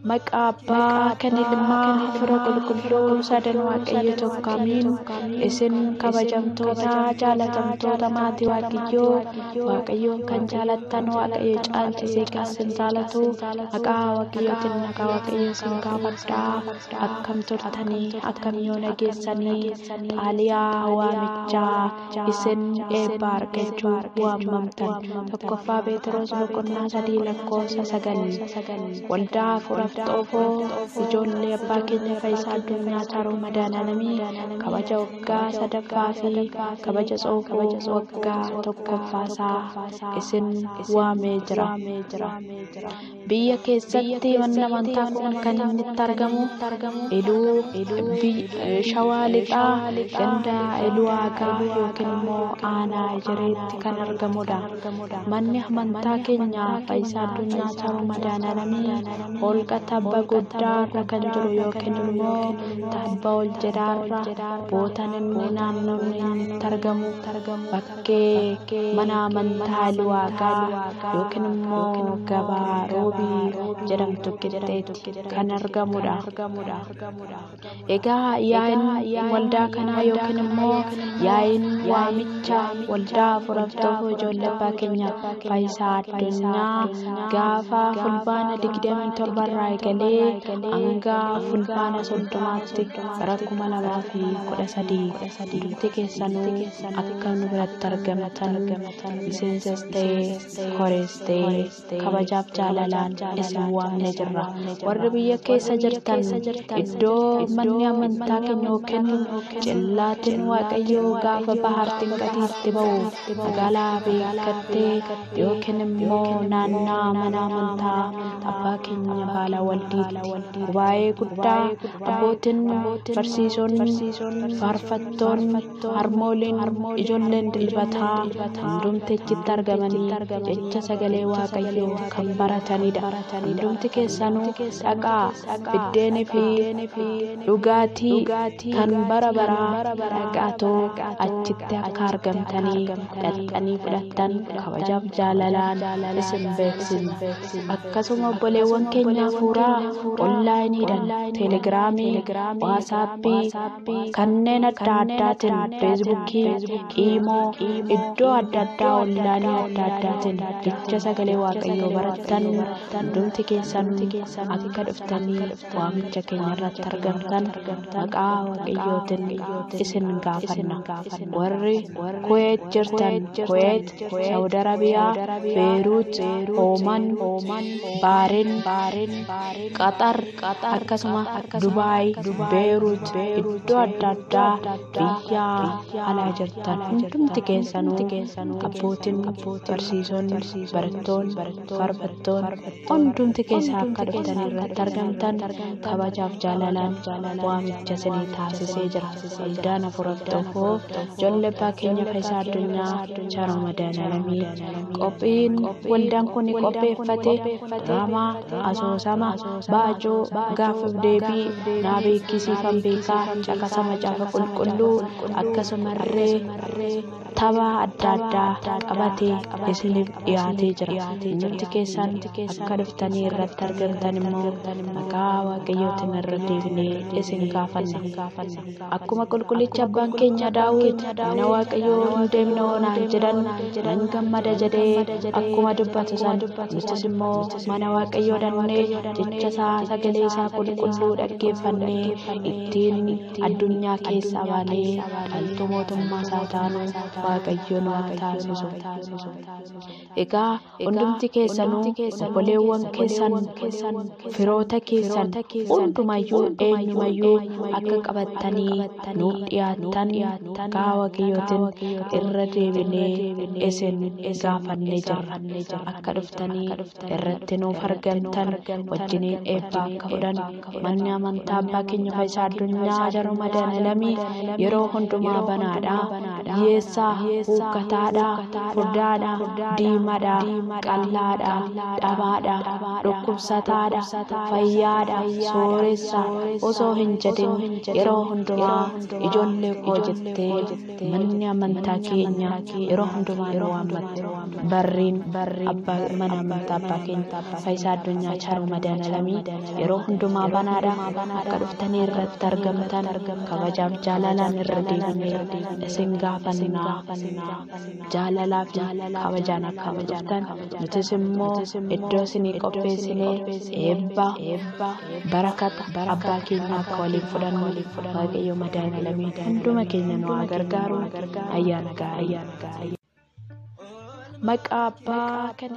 Maqaa kan ilmaa fira qulqulluu sadan waaqayyo tokkamiin isin kabajamtoota jaalatamtoota maatii waaqayyoon kan jaalattan waaqayyo caalchisee kan jaalatu maqaa waaqayyootiin nagaa waaqayyo isin gaafadhaa akkam turtanii akkam yoo nageessanii xaaliyaa waamichaa isin eebba argachuu waamamtan tokkoffaa Phexros boqonnaa 3 lakkoofsa 9 waldaa Xofoo ijoollee abbaa keenya Fayyisaa Addunyaa Saaroo Madaanaalamii kabaja waggaa sadaffaa fi kabaja Xoofoo waggaa tokkoffaasaa isin waamee jira. Biyya keessatti manni amantaa kun kan inni itti argamu Shawaa Lixaa ganda Iluu Aagaa yookiin immoo aanaa Ejereetti kan argamudha. Manni amantaa keenya Fayyisaa Addunyaa Saaroo Madaanaalamii holqa tabba guddaarra kan jiru yookiin immoo tabba ol jedhaarra bootan inni naannoon inni argamu bakkee mana amantaa Iluu Aagaa yookiin immoo gabaa Roobii jedhamtu giddeetti kan argamudha. Egaa yaa'iin waldaa kanaa yookiin immoo yaa'iin waamicha waldaa Xofoo ijoollee abbaa keenya Fayyisaa Addunyaa gaafa fulbaana 27 irraa eegalee hanga fulbaana 30tti bara 2013 hundumti keessanuu akka nu biratti argamtan miseensis ta'ee horees ta'ee kabajaaf jaalalaan isin waamnee jirra. Warri biyya keessa jirtan iddoo manni amantaa keenya yookiin cillaatiin waaqayyoo gaafa bahartiin qatiitti ba'u magaalaa beekattee yookiin immoo naannaa mana amantaa abbaa keenya baala waldiitti baay'ee guddaa abbootiin barsiisonni faarfattoonni harmooliin ijoolleen dilbataa hundumti achitti argamanii jecha sagalee waaqayyoo kan baratanidha. Hundumti keessanuu dhaqaa biddeenii fi dhugaatii kan bara baraa dhaqaatoo achitti akka argamtanii dhaqanii fudhattan kabajaaf jaalalaan isin beeksisna. Akkasuma obboleewwan keenya hafuuraa onlaayiniidhaan teelegiraamii waasaappii kanneen adda addaatiin feesbuukii iimoo iddoo adda addaa onlaayinii adda addaatiin jecha sagalee waaqayyoo barattan hundumti keessanuu akka dhuftanii waamicha keenya irratti argamtan maqaa waaqayyootiin isin gaafanna. Warri Kuweet jirtan Kuweet, Saudi Arabiyaa, Beeruut, Ooman, Baarin, Qatar akkasuma Dubaay, Beeruut iddoo adda addaa biyya alaa jirtan hundumti keessanuu abbootiin barsiisonni barattoonni faarfattoonni hundumti keessaa akka dhuftanii irratti argamtan kabajaaf jaalalaan waamicha isinii taasisee jira. Waldaan Xofoo ijoollee abbaa keenya Fayyisaa Addunyaa Saaroo Madaanaalamii qophiin waldaan kun qopheeffate diraamaa asoosama baajoo gaaffii deebii naa beekisiifan beekaa caqasama caafa qulqulluu akkasumallee tapha adda addaa qabatee isiniif dhiyaatee jira. Hundumti keessan akka dhuftanii irratti argamtan immoo maqaa waaqayyootiin irra deebinee isin gaafanna. Akkuma qulqullicha abbaan keenya Daawit mana waaqayyoo hin deemne oonaan jedhan nan gammada jedhee akkuma dubbatu san nutis immoo mana waaqayyoo dhannee jecha isaa sagalee isaa qulqulluu dhaggeeffannee ittiin addunyaa keessaa baanee dhaltuu mootummaa isaa taanu waaqayyo nu taasisu. Egaa hundumti keessanuu obboleewwan keessan firoota keessan hundumayyuu eenyumayyuu akka qabattanii nu dhiyaattan maqaa waaqayyootiin irra deebinee isin gaafannee jirra. Akka dhuftanii irratti nuuf argamtan wajjiniin eebba akka fudhan manni amantaa abbaa keenya Fayyisaa Addunyaa Saaroo Madaanaalamii yeroo hundumaa banaadha. Hiyyeessaa, huuqqataadha, furdaadha, diimaadha, qallaadha, dhabaadha, dhukkubsataadha, fayyaadha, sooressa osoo hin jedhin yeroo hundumaa ijoollee koo jettee manni amantaa keenya yeroo hundumaa nu waammatte barriin mana amantaa abbaa keenya Fayyisaa addunyaa charu madaalamii yeroo hundumaa banaadha akka dhuftanii irratti argamtan kabajaaf jaalalaan irra deebinee isin gaafannaa jaalalaaf kabajaan akka dhuftan nutis immoo iddoo isinii qopheessinee eebba barakata abbaa keenya akka waliin fudhannu waaqayyo madaalamii hunduma keenya nu gargaaru ayyaana gaarii maqaa abbaa kan